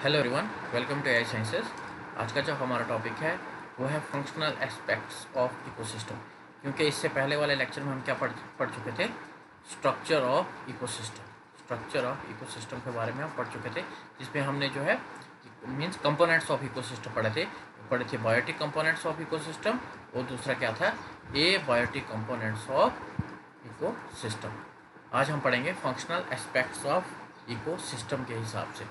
Hello everyone, welcome to AI sciences. आज का जो हमारा टॉपिक है वो है फंक्शनल एस्पेक्ट्स ऑफ इकोसिस्टम। क्योंकि इससे पहले वाले लेक्चर में हम क्या पढ़ चुके थे, structure of ecosystem. Structure of ecosystem के बारे में हम पढ़ चुके थे, जिसमें हमने जो है मीन्स कंपोनेंट्स ऑफ इकोसिस्टम पढ़े थे बायोटिक कंपोनेंट्स ऑफ इकोसिस्टम, और दूसरा क्या था, ए बायोटिक कंपोनेंट्स ऑफ इकोसिस्टम। आज हम पढ़ेंगे फंक्शनल एस्पेक्ट्स ऑफ इकोसिस्टम के हिसाब से।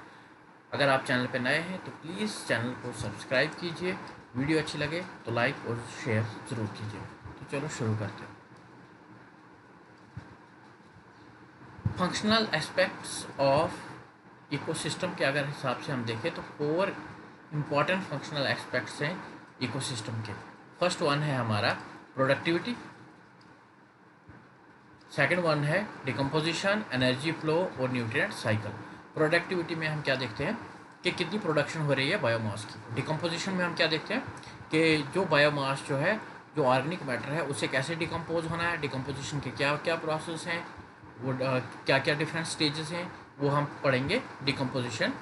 अगर आप चैनल पर नए हैं तो प्लीज़ चैनल को सब्सक्राइब कीजिए, वीडियो अच्छी लगे तो लाइक और शेयर ज़रूर कीजिए। तो चलो शुरू करते हैं। फंक्शनल एस्पेक्ट्स ऑफ इकोसिस्टम के अगर हिसाब से हम देखें तो 4 इम्पॉर्टेंट फंक्शनल एस्पेक्ट्स हैं इकोसिस्टम के। फर्स्ट वन है हमारा प्रोडक्टिविटी, सेकंड वन है डिकम्पोजिशन, एनर्जी फ्लो और न्यूट्रिएंट साइकिल। प्रोडक्टिविटी में हम क्या देखते हैं कि कितनी प्रोडक्शन हो रही है बायोमास की। डिकम्पोजिशन में हम क्या देखते हैं कि जो बायोमास जो है, जो ऑर्गेनिक मैटर है, उसे कैसे डिकम्पोज होना है, डिकम्पोजिशन के क्या क्या प्रोसेस हैं, वो क्या क्या डिफरेंट स्टेजेस हैं, वो हम पढ़ेंगे डिकम्पोजिशन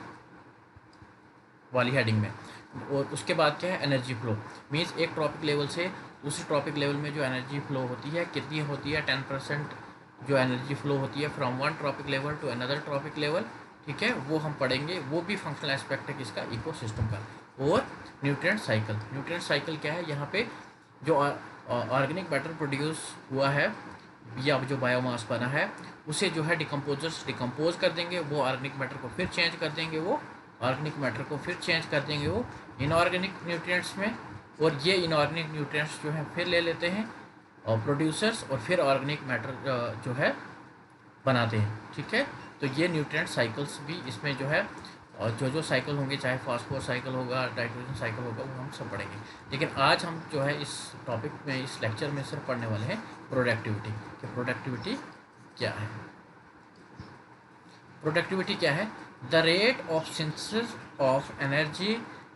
वाली हेडिंग में। और उसके बाद क्या है, एनर्जी फ्लो। मीन्स एक ट्रॉपिक लेवल से दूसरे ट्रॉपिक लेवल में जो एनर्जी फ्लो होती है कितनी होती है, 10% जो एनर्जी फ्लो होती है from one trophic level to another trophic level. ठीक है, वो हम पढ़ेंगे, वो भी फंक्शनल एस्पेक्ट है किसका, इकोसिस्टम का। और न्यूट्रिएंट साइकिल। न्यूट्रिएंट साइकिल क्या है, यहाँ पे जो ऑर्गेनिक मैटर प्रोड्यूस हुआ है या जो बायोमास बना है उसे जो है डिकम्पोजर्स डिकम्पोज कर देंगे, वो ऑर्गेनिक मैटर को फिर चेंज कर देंगे, वो ऑर्गेनिक मैटर को फिर चेंज कर देंगे वो इनऑर्गेनिक न्यूट्रिएंट्स में। और ये इनऑर्गेनिक न्यूट्रिएंट्स जो है फिर ले लेते हैं और प्रोड्यूसर्स, और फिर ऑर्गेनिक मैटर जो है बनाते हैं। ठीक है, तो ये न्यूट्रिएंट साइकिल्स भी इसमें जो है, और जो साइकिल होंगे, चाहे फास्फोर साइकिल होगा, नाइट्रोजन साइकिल होगा, वो हम सब पढ़ेंगे। लेकिन आज हम जो है इस टॉपिक में, इस लेक्चर में सिर्फ पढ़ने वाले हैं प्रोडक्टिविटी, कि प्रोडक्टिविटी क्या है। प्रोडक्टिविटी क्या है, the rate of synthesis of energy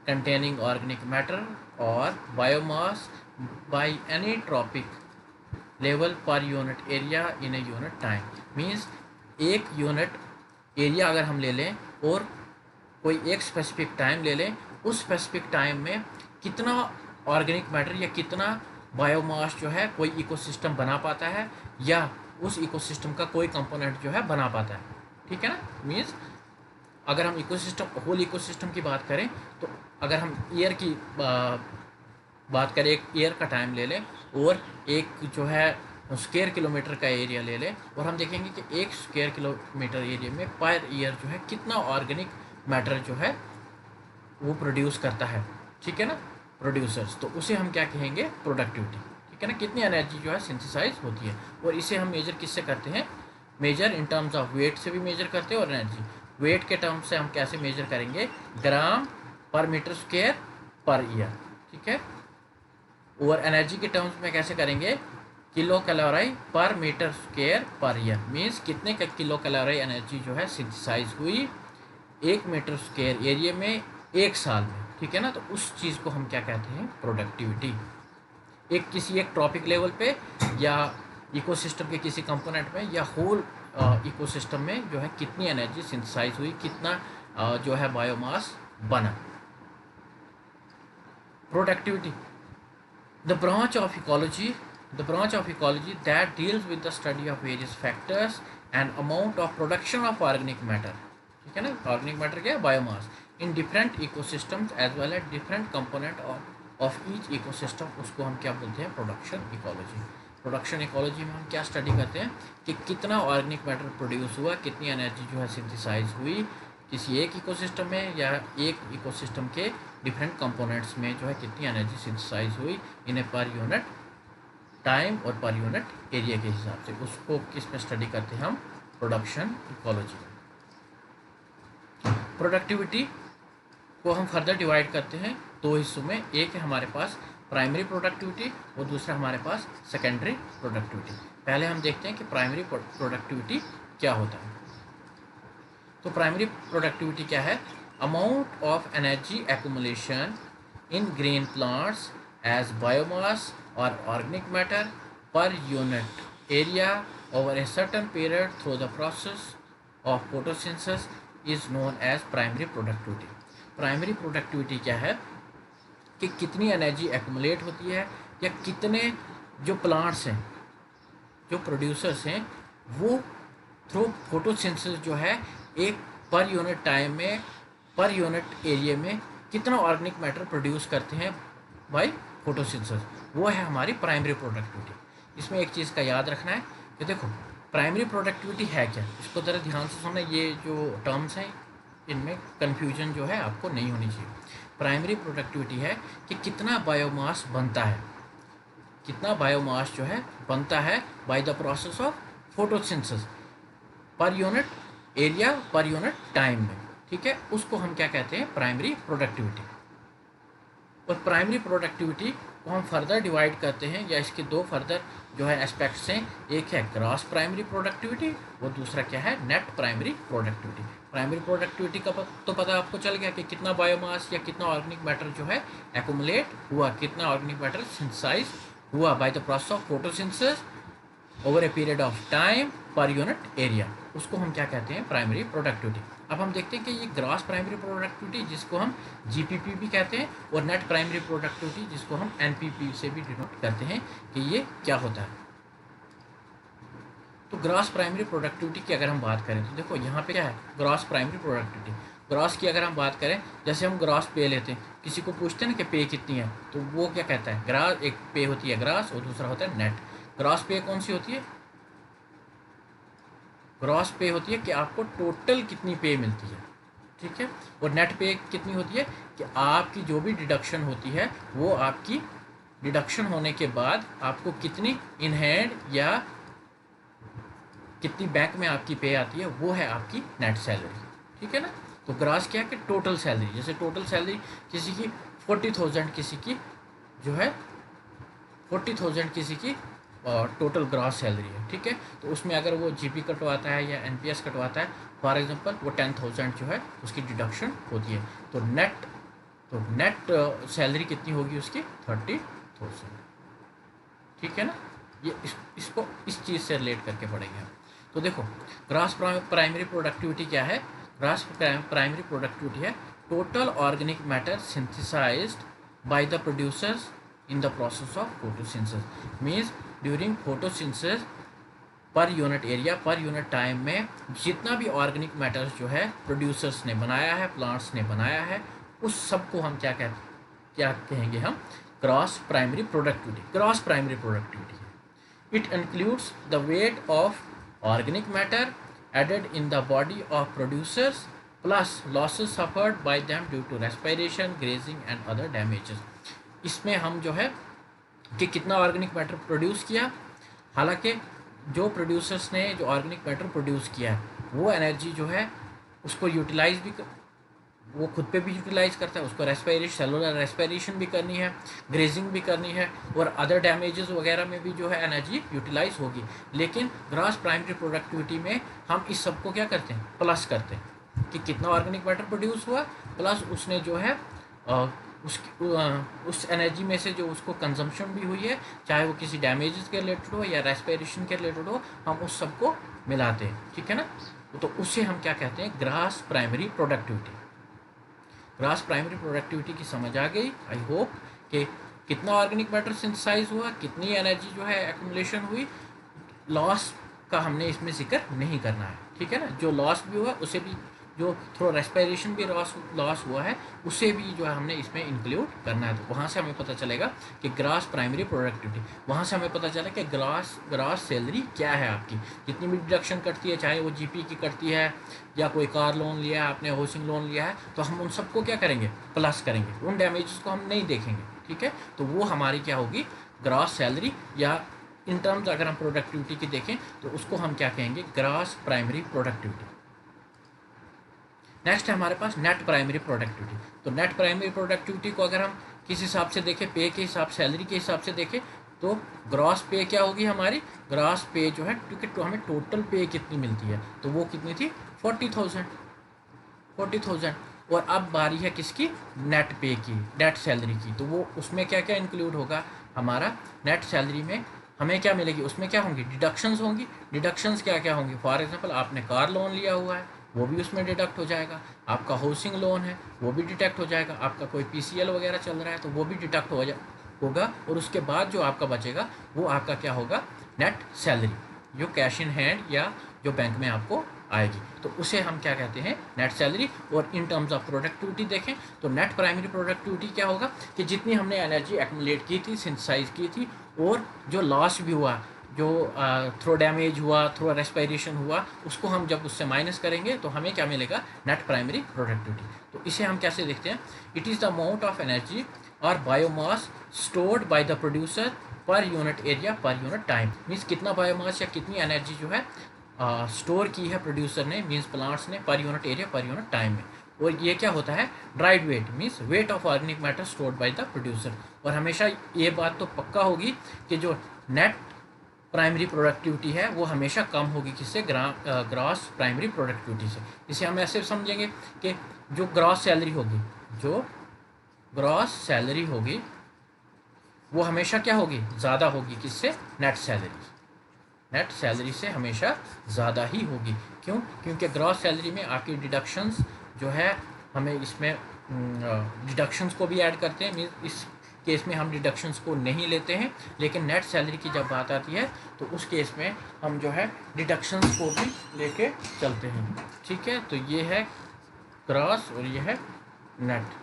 containing organic matter और biomass by any trophic level per unit area in a unit time. Means एक यूनिट एरिया अगर हम ले लें और कोई एक स्पेसिफिक टाइम ले लें, उस स्पेसिफिक टाइम में कितना ऑर्गेनिक मैटर या कितना बायोमास जो है कोई इकोसिस्टम बना पाता है, या उस इकोसिस्टम का कोई कंपोनेंट जो है बना पाता है। ठीक है ना, मीन्स अगर हम इकोसिस्टम, होल इकोसिस्टम की बात करें, तो अगर हम ईयर की बात करें, एक ईयर का टाइम ले लें और एक जो है स्क्वायर किलोमीटर का एरिया ले लें, और हम देखेंगे कि एक स्क्वायर किलोमीटर एरिया में पर ईयर जो है कितना ऑर्गेनिक मैटर जो है वो प्रोड्यूस करता है। ठीक है ना, प्रोड्यूसर्स, तो उसे हम क्या कहेंगे, प्रोडक्टिविटी। ठीक है ना, कितनी एनर्जी जो है सिंथेसाइज होती है। और इसे हम मेजर किससे करते हैं, measure in terms of weight से भी मेजर करते हैं, और एनर्जी वेट के टर्म्स से हम कैसे मेजर करेंगे, ग्राम पर मीटर स्क्वायर पर ईयर। ठीक है, और एनर्जी के टर्म्स में कैसे करेंगे, किलो कैलोरी पर मीटर स्क्वायर पर ईयर। मीन्स कितने का किलो कैलोरी एनर्जी जो है सिंथेसाइज हुई 1 मीटर स्क्वायर एरिया में 1 साल में। ठीक है ना, तो उस चीज़ को हम क्या कहते हैं, प्रोडक्टिविटी। एक ट्रॉपिक लेवल पे, या इकोसिस्टम के किसी कंपोनेंट में, या होल इकोसिस्टम में जो है कितनी एनर्जी सिंथेसाइज हुई, कितना जो है बायोमास बना। Productivity, the branch of ecology that deals with the study of various factors and amount of production of organic matter। ठीक है ना, ऑर्गेनिक मैटर क्या है, biomass, in different ecosystems as well as different component of each ecosystem, उसको हम क्या बोलते हैं, प्रोडक्शन इकोलॉजी। प्रोडक्शन इकोलॉजी में हम क्या स्टडी करते हैं कि कितना ऑर्गेनिक मैटर प्रोड्यूस हुआ, कितनी एनर्जी जो है सिंथेसाइज हुई किसी एक इकोसिस्टम में, या एक इकोसिस्टम के डिफरेंट कंपोनेंट्स में जो है कितनी एनर्जी सिंथेसाइज हुई इन ए पर यूनिट टाइम और पर यूनिट एरिया के हिसाब से। उसको किस में स्टडी करते हैं हम, प्रोडक्शन इकोलॉजी में। प्रोडक्टिविटी को हम फर्दर डिवाइड करते हैं 2 हिस्सों में। एक है हमारे पास प्राइमरी प्रोडक्टिविटी और दूसरा हमारे पास सेकेंडरी प्रोडक्टिविटी। पहले हम देखते हैं कि प्राइमरी प्रोडक्टिविटी क्या होता है। तो प्राइमरी प्रोडक्टिविटी क्या है, amount of energy accumulation in green plants as biomass और organic matter per unit area over a certain period through the process of photosynthesis is known as primary productivity. Primary productivity क्या है कि कितनी energy accumulate होती है या कितने जो प्लांट्स हैं, जो प्रोड्यूसर्स हैं, वो थ्रू फोटोसिंथेसिस जो है एक पर यूनिट टाइम में, पर यूनिट एरिया में कितना ऑर्गेनिक मैटर प्रोड्यूस करते हैं बाय फोटोसिंथेसिस, वो है हमारी प्राइमरी प्रोडक्टिविटी। इसमें एक चीज़ का याद रखना है कि देखो प्राइमरी प्रोडक्टिविटी है क्या, इसको ज़रा ध्यान से सुनना, ये जो टर्म्स हैं इनमें कन्फ्यूजन जो है आपको नहीं होनी चाहिए। प्राइमरी प्रोडक्टिविटी है कि कितना बायोमास बनता है, कितना बायोमास जो है बनता है by the process of photosynthesis पर unit area per unit time में, ठीक है, उसको हम क्या कहते हैं, प्राइमरी प्रोडक्टिविटी। और प्राइमरी प्रोडक्टिविटी को हम फर्दर डिवाइड करते हैं, या इसके दो फर्दर जो है एस्पेक्ट्स हैं, एक है ग्रॉस प्राइमरी प्रोडक्टिविटी और दूसरा क्या है, net primary productivity. Primary productivity का तो पता आपको चल गया कि कितना बायोमास या कितना ऑर्गेनिक मैटर जो है एक्यूमुलेट हुआ, कितना ऑर्गेनिक मैटर सिंथेसाइज हुआ by the process of photosynthesis over a period of time पर यूनिट एरिया, उसको हम क्या कहते हैं, प्राइमरी प्रोडक्टिविटी। अब हम देखते हैं कि ये ग्रॉस प्राइमरी प्रोडक्टिविटी जिसको हम जीपीपी भी कहते हैं, और नेट प्राइमरी प्रोडक्टिविटी जिसको हम एनपीपी से भी डिनोट करते हैं कि ये क्या होता है। तो ग्रॉस प्राइमरी प्रोडक्टिविटी की अगर हम बात करें तो देखो यहाँ पे क्या है, ग्रॉस प्राइमरी प्रोडक्टिविटी। ग्रॉस की अगर हम बात करें, जैसे हम ग्रॉस पे लेते हैं, किसी को पूछते हैं ना कि पे कितनी है, तो वो क्या कहता है, ग्रॉस, एक पे होती है ग्रॉस और दूसरा होता है नेट। ग्रॉस पे कौन सी होती है, ग्रॉस पे होती है कि आपको टोटल कितनी पे मिलती है, ठीक है, और नेट पे कितनी होती है कि आपकी जो भी डिडक्शन होती है वो आपकी डिडक्शन होने के बाद आपको कितनी इन हैंड या कितनी बैंक में आपकी पे आती है, वो है आपकी नेट सैलरी, ठीक है ना। तो ग्रॉस क्या है कि टोटल सैलरी, जैसे टोटल सैलरी किसी की 40,000, किसी की जो है 40,000 किसी की टोटल ग्रॉस सैलरी है, ठीक है। तो उसमें अगर वो जीपी कटवाता है या एनपीएस कटवाता है फॉर एग्जांपल, वो 10,000 जो है उसकी डिडक्शन होती है। तो नेट सैलरी कितनी होगी उसकी, 30,000, ठीक है ना। ये इसको इस चीज़ से रिलेट करके पढ़ेंगे हम। तो देखो ग्रॉस प्राइमरी प्रोडक्टिविटी क्या है, ग्रॉस प्राइमरी प्रोडक्टिविटी है total organic matter synthesized by the producers in the process of photosynthesis, means during photosynthesis per unit area per unit time में जितना भी ऑर्गेनिक मैटर्स जो है प्रोड्यूसर्स ने बनाया है, प्लांट्स ने बनाया है, उस सब को हम क्या कहेंगे हम, gross primary productivity. Gross primary productivity it includes the weight of organic matter added in the body of producers plus losses suffered by them due to respiration, grazing and other damages. इसमें हम जो है कि कितना organic matter produce किया, हालांकि जो producers ने जो ऑर्गेनिक मैटर प्रोड्यूस किया है वो एनर्जी जो है उसको यूटिलाइज भी वो खुद पे भी यूटिलाइज करता है, उसको सेलुलर रेस्पिरेशन भी करनी है, ग्रेजिंग भी करनी है, और अदर डैमेजेस वगैरह में भी जो है एनर्जी यूटिलाइज होगी। लेकिन ग्रॉस प्राइमरी प्रोडक्टिविटी में हम इस सब को क्या करते हैं, प्लस करते हैं कि कितना ऑर्गेनिक मैटर प्रोड्यूस हुआ प्लस उसने जो है उस एनर्जी में से जो उसको कंजम्पशन भी हुई है, चाहे वो किसी डैमेजेस के रिलेटेड हो या रेस्पिरेशन के रिलेटेड हो, हम उस सबको मिलाते हैं, ठीक है ना। तो उससे हम क्या कहते हैं, gross primary productivity. Gross primary productivity की समझ आ गई, आई होप, कि कितना ऑर्गेनिक मैटर सिंथेसाइज हुआ, कितनी एनर्जी जो है एक्यूमुलेशन हुई। लॉस का हमने इसमें जिक्र नहीं करना है, ठीक है ना। जो लॉस भी हुआ उसे भी, जो थ्रू रेस्पिरेशन भी लॉस हुआ है उसे भी जो है हमने इसमें इंक्लूड करना है। तो वहाँ से हमें पता चलेगा कि ग्रॉस प्राइमरी प्रोडक्टिविटी, वहाँ से हमें पता चला कि ग्रॉस सैलरी क्या है आपकी, जितनी भी डिडक्शन कटती है, चाहे वो जीपी की कटती है या कोई कार लोन लिया है आपने, हाउसिंग लोन लिया है, तो हम उन सबको क्या करेंगे, प्लस करेंगे, उन डैमेजेस को हम नहीं देखेंगे, ठीक है। तो वो हमारी क्या होगी, ग्रॉस सैलरी, या इन टर्म्स अगर हम प्रोडक्टिविटी की देखें तो उसको हम क्या कहेंगे, ग्रॉस प्राइमरी प्रोडक्टिविटी। नेक्स्ट है हमारे पास नेट प्राइमरी प्रोडक्टिविटी। तो नेट प्राइमरी प्रोडक्टिविटी को अगर हम किस हिसाब से देखें, पे के हिसाब, सैलरी के हिसाब से देखें, तो ग्रॉस पे क्या होगी हमारी, ग्रॉस पे जो है, क्योंकि तो हमें टोटल पे कितनी मिलती है, तो वो कितनी थी, 40,000। और अब बारी है किसकी, नेट पे की, नेट सैलरी की। तो वो उसमें क्या क्या इंक्लूड होगा, हमारा नेट सैलरी में हमें क्या मिलेगी, उसमें क्या होंगी, डिडक्शंस होंगी। डिडक्शंस क्या क्या होंगी, फॉर एग्जांपल आपने कार लोन लिया हुआ है, वो भी उसमें डिडक्ट हो जाएगा, आपका हाउसिंग लोन है वो भी डिडक्ट हो जाएगा, आपका कोई पीसीएल वगैरह चल रहा है तो वो भी डिडक्ट होगा, और उसके बाद जो आपका बचेगा वो आपका क्या होगा, नेट सैलरी, जो कैश इन हैंड या जो बैंक में आपको आएगी, तो उसे हम क्या कहते हैं, नेट सैलरी। और इन टर्म्स ऑफ प्रोडक्टिविटी देखें तो नेट प्राइमरी प्रोडक्टिविटी क्या होगा कि जितनी हमने एनर्जी एक्यूमुलेट की थी, सिंथेसाइज की थी, और जो लॉस भी हुआ, जो थ्रो डैमेज हुआ, थ्रो रेस्पिरेशन हुआ, उसको हम जब उससे माइनस करेंगे तो हमें क्या मिलेगा, नेट प्राइमरी प्रोडक्टिविटी। तो इसे हम कैसे देखते हैं, it is the amount of energy और biomass stored by the producer per unit area per unit time. Means कितना बायोमास या कितनी एनर्जी जो है स्टोर की है प्रोड्यूसर ने, मीन्स प्लांट्स ने, per unit area per unit time में। और ये क्या होता है, dried weight, means weight of organic matter stored by the producer. और हमेशा ये बात तो पक्का होगी कि जो नेट प्राइमरी प्रोडक्टिविटी है वो हमेशा कम होगी किससे, ग्रॉस प्राइमरी प्रोडक्टिविटी से। इसे हम ऐसे समझेंगे कि जो ग्रॉस सैलरी होगी, जो ग्रॉस सैलरी होगी वो हमेशा क्या होगी, ज़्यादा होगी किससे, नेट सैलरी, नेट सैलरी से हमेशा ज़्यादा ही होगी। क्यों, क्योंकि ग्रॉस सैलरी में आपकी डिडक्शंस जो है, हमें इसमें डिडक्शंस को भी ऐड करते हैं, मीन्स इस केस में हम डिडक्शंस को नहीं लेते हैं, लेकिन नेट सैलरी की जब बात आती है तो उस केस में हम जो है डिडक्शंस को भी लेके चलते हैं। ठीक है, तो ये है ग्रॉस और ये है नेट।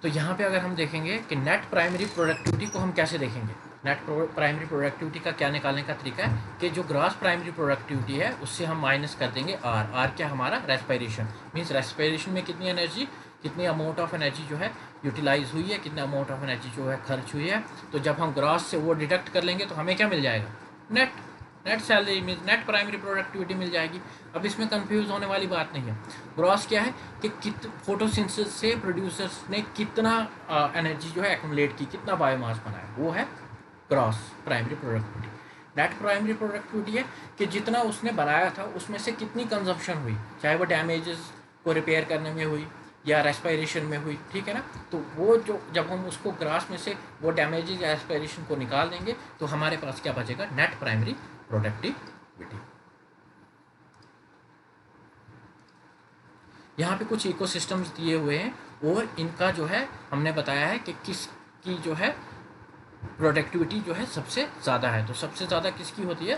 तो यहाँ पे अगर हम देखेंगे कि नेट प्राइमरी प्रोडक्टिविटी को हम कैसे देखेंगे, नेट प्राइमरी प्रोडक्टिविटी का क्या निकालने का तरीका है कि जो ग्रॉस प्राइमरी प्रोडक्टिविटी है उससे हम माइनस कर देंगे आर क्या, हमारा रेस्पिरेशन, मीन्स रेस्पिरेशन में कितनी एनर्जी, कितनी अमाउंट ऑफ एनर्जी जो है यूटिलाइज हुई है, कितना अमाउंट ऑफ एनर्जी जो है खर्च हुई है। तो जब हम ग्रॉस से वो डिडक्ट कर लेंगे तो हमें क्या मिल जाएगा, net, net salary means net primary productivity मिल जाएगी। अब इसमें कंफ्यूज होने वाली बात नहीं है। ग्रॉस क्या है कि फोटोसिंथेसिस से प्रोड्यूसर्स ने कितना एनर्जी जो है एक्यूमुलेट की, कितना बायोमास बनाया, वो है gross primary productivity. Net primary productivity है कि जितना उसने बनाया था उसमें से कितनी कंजम्पशन हुई, चाहे वो डैमेजेस को रिपेयर करने में हुई या रेस्पिरेशन में हुई, ठीक है ना। तो वो जो जब हम उसको ग्रास में से वो डैमेजेस या रेस्पिरेशन को निकाल देंगे तो हमारे पास क्या बचेगा, नेट प्राइमरी प्रोडक्टिविटी। यहाँ पे कुछ इकोसिस्टम्स दिए हुए हैं और इनका जो है हमने बताया है कि किसकी जो है प्रोडक्टिविटी जो है सबसे ज़्यादा है। तो सबसे ज़्यादा किसकी होती है,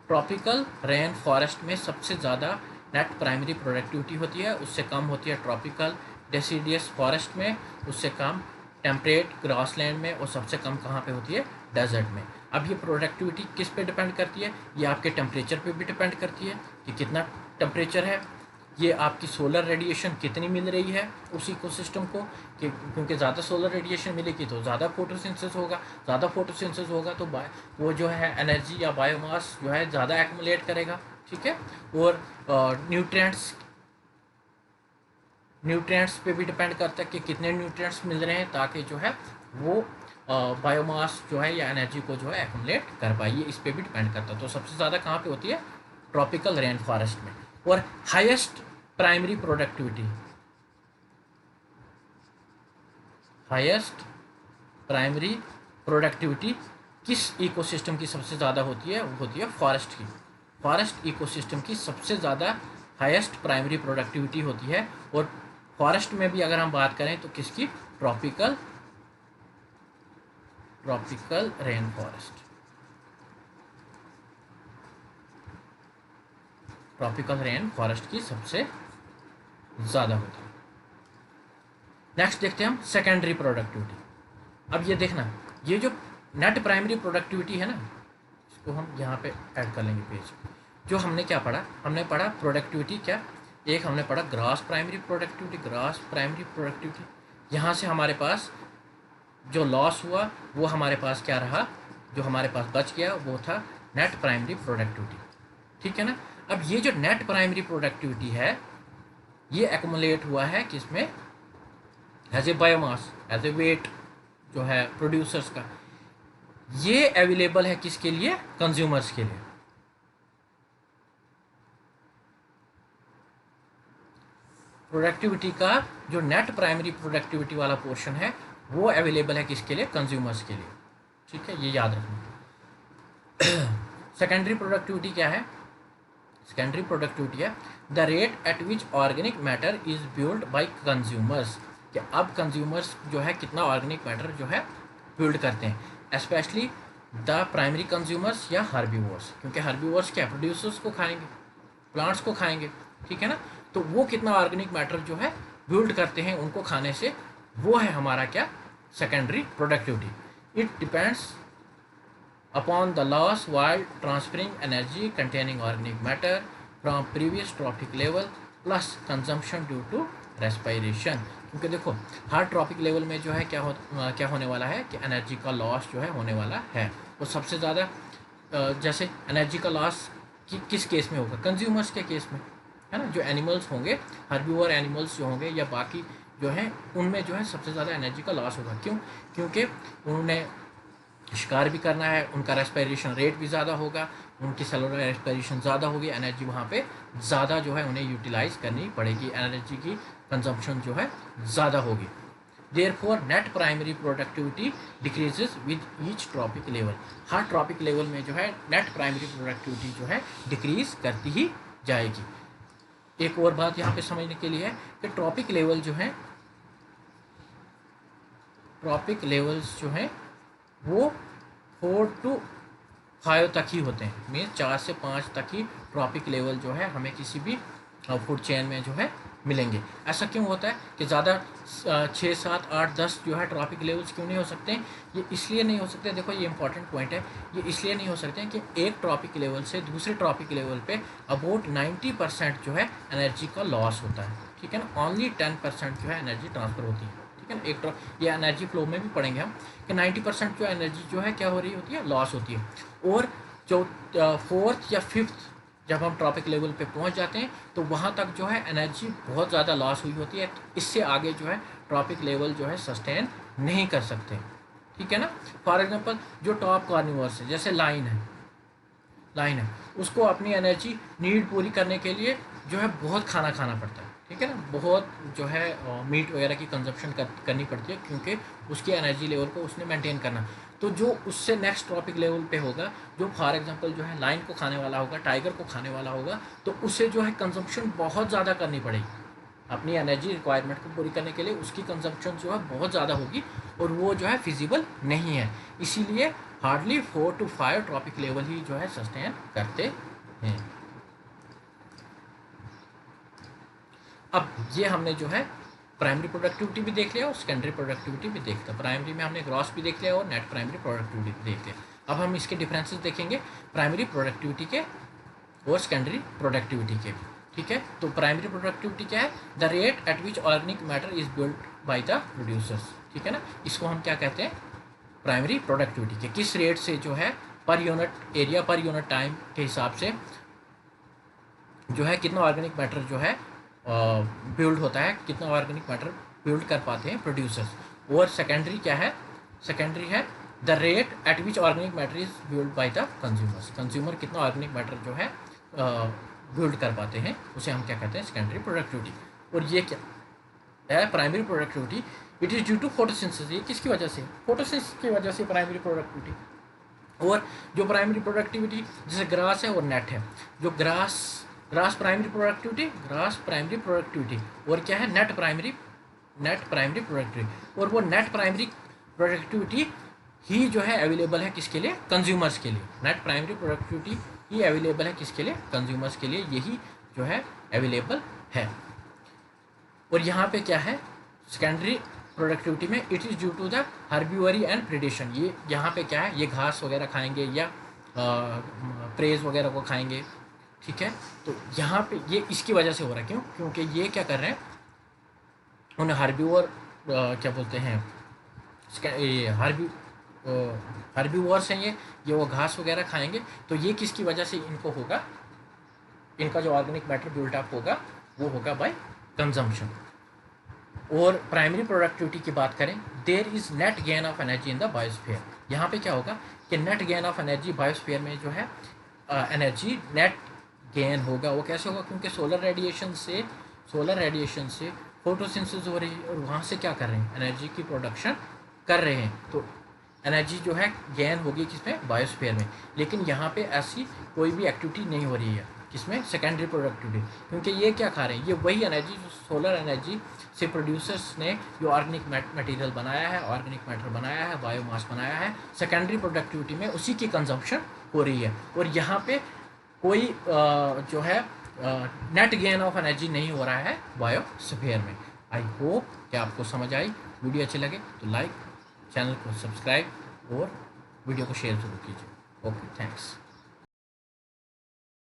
ट्रॉपिकल रेन फॉरेस्ट में सबसे ज़्यादा नेट प्राइमरी प्रोडक्टिविटी होती है, उससे कम होती है ट्रॉपिकल डेसिडियस फॉरेस्ट में, उससे कम टेम्परेट ग्रासलैंड में, और सबसे कम कहाँ पे होती है, डेजर्ट में। अब ये प्रोडक्टिविटी किस पे डिपेंड करती है, ये आपके टेम्परेचर पे भी डिपेंड करती है कि कितना टेम्परेचर है, ये आपकी सोलर रेडिएशन कितनी मिल रही है उस इकोसिस्टम को, कि क्योंकि ज़्यादा सोलर रेडिएशन मिलेगी तो ज़्यादा फोटोसिंथेसिस होगा, ज़्यादा फोटोसिंथेसिस होगा तो वो जो है एनर्जी या बायोमास जो है ज़्यादा एक्यूमुलेट करेगा, ठीक है। और न्यूट्रिएंट्स पे भी डिपेंड करता है कि कितने न्यूट्रिएंट्स मिल रहे हैं ताकि जो है वो बायोमास जो है या एनर्जी को जो है एक्यूमुलेट कर पाए, ये इस पे भी डिपेंड करता है। तो सबसे ज़्यादा कहाँ पे होती है, ट्रॉपिकल रेन फॉरेस्ट में। और highest primary productivity, highest primary productivity किस इकोसिस्टम की सबसे ज़्यादा होती है, वो होती है फॉरेस्ट की। फॉरेस्ट इकोसिस्टम की सबसे ज़्यादा हाईएस्ट प्राइमरी प्रोडक्टिविटी होती है। और फॉरेस्ट में भी अगर हम बात करें तो किसकी, tropical rain forest, tropical rain forest की सबसे ज़्यादा होती है। नेक्स्ट देखते हैं हम सेकेंडरी प्रोडक्टिविटी। अब ये देखना, ये जो नेट प्राइमरी प्रोडक्टिविटी है ना, इसको हम यहाँ पे ऐड कर लेंगे पेज। जो हमने क्या पढ़ा, हमने पढ़ा प्रोडक्टिविटी क्या, एक हमने पढ़ा ग्रॉस प्राइमरी प्रोडक्टिविटी। यहाँ से हमारे पास जो लॉस हुआ वो हमारे पास क्या रहा, जो हमारे पास बच गया वो था नेट प्राइमरी प्रोडक्टिविटी, ठीक है ना। अब ये जो नेट प्राइमरी प्रोडक्टिविटी है ये एक्यूमुलेट हुआ है किसमें, as a biomass, as a weight जो है प्रोड्यूसर्स का, ये अवेलेबल है किसके लिए, कंज्यूमर्स के लिए। प्रोडक्टिविटी का जो नेट प्राइमरी प्रोडक्टिविटी वाला पोर्शन है वो अवेलेबल है किसके लिए, कंज्यूमर्स के लिए, ठीक है, ये याद रखना। सेकेंडरी प्रोडक्टिविटी क्या है, सेकेंडरी प्रोडक्टिविटी है the rate at which organic matter is build by consumers, कि अब कंज्यूमर्स जो है कितना ऑर्गेनिक मैटर जो है बिल्ड करते हैं, स्पेशली द प्राइमरी कंज्यूमर्स या हर्बीवोर्स, क्योंकि हर्बीवोर्स क्या प्रोड्यूसर्स को खाएंगे, प्लांट्स को खाएंगे, ठीक है ना। तो वो कितना ऑर्गेनिक मैटर जो है बिल्ड करते हैं उनको खाने से, वो है हमारा क्या secondary productivity. It depends upon the loss while transferring energy containing organic matter from previous trophic level plus consumption due to respiration। क्योंकि देखो हर ट्रॉपिक लेवल में जो है क्या होने वाला है कि एनर्जी का लॉस जो है होने वाला है। और सबसे ज़्यादा जैसे एनर्जी का लॉस किस केस में होगा, कंज्यूमर्स के केस में, है ना। जो एनिमल्स होंगे, हर्बीवोर एनिमल्स जो होंगे या बाकी जो हैं, उनमें जो है सबसे ज़्यादा एनर्जी का लॉस होगा। क्यों? क्योंकि उन्होंने शिकार भी करना है, उनका रेस्पिरेशन रेट भी ज़्यादा होगा, उनकी सेलुलर रेस्पिरेशन ज़्यादा होगी, एनर्जी वहाँ पे ज़्यादा जो है उन्हें यूटिलाइज करनी पड़ेगी, एनर्जी की कंजम्पशन जो है ज़्यादा होगी। Therefore net primary productivity decreases with each trophic level. Her trophic level में जो है नेट प्राइमरी प्रोडक्टिविटी जो है डिक्रीज करती ही जाएगी। एक और बात यहाँ पे समझने के लिए है कि ट्रॉपिक लेवल जो है, ट्रॉपिक लेवल्स जो हैं वो 4 to 5 तक ही होते हैं, मीन्स 4 से 5 तक ही ट्रॉपिक लेवल जो है हमें किसी भी फूड चेन में जो है मिलेंगे। ऐसा क्यों होता है कि ज़्यादा 6, 7, 8, 10 जो है ट्रॉपिक लेवल्स क्यों नहीं हो सकते? ये इसलिए नहीं हो सकते, देखो ये इंपॉर्टेंट पॉइंट है, ये इसलिए नहीं हो सकते कि एक ट्रॉपिक लेवल से दूसरे ट्रॉपिक लेवल पे अबाउट 90% जो है एनर्जी का लॉस होता है, ठीक है ना। ओनली 10% जो है एनर्जी ट्रांसफ़र होती है, ठीक है ना। एक ये एनर्जी फ्लो में भी पढ़ेंगे हम कि 90% जो एनर्जी जो है क्या हो रही होती है, लॉस होती है। और जो 4th या 5th जब हम ट्रॉपिक लेवल पे पहुंच जाते हैं तो वहाँ तक जो है एनर्जी बहुत ज़्यादा लॉस हुई होती है, तो इससे आगे जो है ट्रॉपिक लेवल जो है सस्टेन नहीं कर सकते, ठीक है ना। फॉर एग्जांपल जो टॉप कार्निवोर्स है, जैसे लाइन है, उसको अपनी एनर्जी नीड पूरी करने के लिए जो है बहुत खाना खाना पड़ता है, ठीक है ना। बहुत जो है मीट वगैरह की कंजप्शन करनी पड़ती है, क्योंकि उसकी एनर्जी लेवल को उसने मेंटेन करना। तो जो उससे नेक्स्ट ट्रॉपिक लेवल पे होगा, जो फॉर एग्जांपल जो है लाइन को खाने वाला होगा, टाइगर को खाने वाला होगा, तो उसे जो है कंजप्शन बहुत ज़्यादा करनी पड़ेगी अपनी एनर्जी रिक्वायरमेंट को पूरी करने के लिए। उसकी कंजप्शन जो है बहुत ज़्यादा होगी और वो जो है फिजिबल नहीं है, इसीलिए हार्डली 4 to 5 ट्रॉपिक लेवल ही जो है सस्टेन करते हैं। अब ये हमने जो है प्राइमरी प्रोडक्टिविटी भी देख लिया और सेकेंडरी प्रोडक्टिविटी भी देख लिया। प्राइमरी में हमने ग्रॉस भी देख लिया और नेट प्राइमरी प्रोडक्टिविटी भी देख लिया। अब हम इसके डिफरेंसेस देखेंगे प्राइमरी प्रोडक्टिविटी के और सेकेंडरी प्रोडक्टिविटी के, ठीक है। तो प्राइमरी प्रोडक्टिविटी क्या है? The rate at which organic matter is build by the producers, ठीक है ना। इसको हम क्या कहते हैं? प्राइमरी प्रोडक्टिविटी के किस रेट से जो है पर unit area, per unit time के हिसाब से जो है कितना ऑर्गेनिक मैटर जो है बिल्ड होता है, कितना ऑर्गेनिक मैटर बिल्ड कर पाते हैं प्रोड्यूसर्स। और सेकेंडरी क्या है? सेकेंडरी है the rate at which organic matter is build by the consumers. Consumer कितना ऑर्गेनिक मैटर जो है बिल्ड कर पाते हैं, उसे हम क्या कहते हैं? Secondary productivity. और ये क्या है? Primary productivity. It is due to photosynthesis. ये किसकी वजह से? फोटोसिंथेसिस की वजह से प्राइमरी प्रोडक्टिविटी। और जो प्राइमरी प्रोडक्टिविटी जैसे ग्रास है और नेट है, जो grass primary productivity, grass primary productivity, और क्या है? Net primary productivity. और वो नेट प्राइमरी प्रोडक्टिविटी ही जो है अवेलेबल है किसके लिए? कंज्यूमर्स के लिए। नेट प्राइमरी प्रोडक्टिविटी ही अवेलेबल है किसके लिए? कंज्यूमर्स के लिए, यही जो है अवेलेबल है। और यहाँ पे क्या है? सेकेंडरी प्रोडक्टिविटी में it is due to the herbivory and predation. ये यहाँ पे क्या है? ये घास वगैरह खाएंगे या प्रेज वगैरह को खाएंगे, ठीक है। तो यहाँ पे ये इसकी वजह से हो रहा है। क्यों? क्योंकि ये क्या कर रहे हैं? उन हर्बीवर क्या बोलते हैं, ये हर्बीवर्स हैं, ये वो घास वगैरह खाएंगे। तो ये किसकी वजह से इनको होगा? इनका जो ऑर्गेनिक मैटर बिल्डअप होगा वो होगा बाय कंजम्पशन। और प्राइमरी प्रोडक्टिविटी की बात करें, there is net gain of energy in the biosphere. यहाँ पे क्या होगा कि net gain of energy biosphere में जो है एनर्जी नेट गेन होगा। वो कैसे होगा? क्योंकि सोलर रेडिएशन से फोटोसिंथेसिस हो रही है और वहाँ से क्या कर रहे हैं? एनर्जी की प्रोडक्शन कर रहे हैं। तो एनर्जी जो है गेन होगी किसमें? बायोस्फीयर में। लेकिन यहाँ पे ऐसी कोई भी एक्टिविटी नहीं हो रही है, किसमें, सेकेंडरी प्रोडक्टिविटी, क्योंकि ये क्या खा रहे हैं, ये वही एनर्जी जो सोलर एनर्जी से प्रोड्यूसर्स ने जो ऑर्गेनिक मटेरियल बनाया है, ऑर्गेनिक मैटर बनाया है, बायोमास बनाया है, सेकेंडरी प्रोडक्टिविटी में उसी की कंजम्पशन हो रही है। और यहाँ पे कोई जो है नेट गेन ऑफ एनर्जी नहीं हो रहा है बायोस्फीयर में। आई होप कि आपको समझ आई। वीडियो अच्छे लगे तो लाइक, चैनल को सब्सक्राइब और वीडियो को शेयर जरूर कीजिए। Okay, thanks.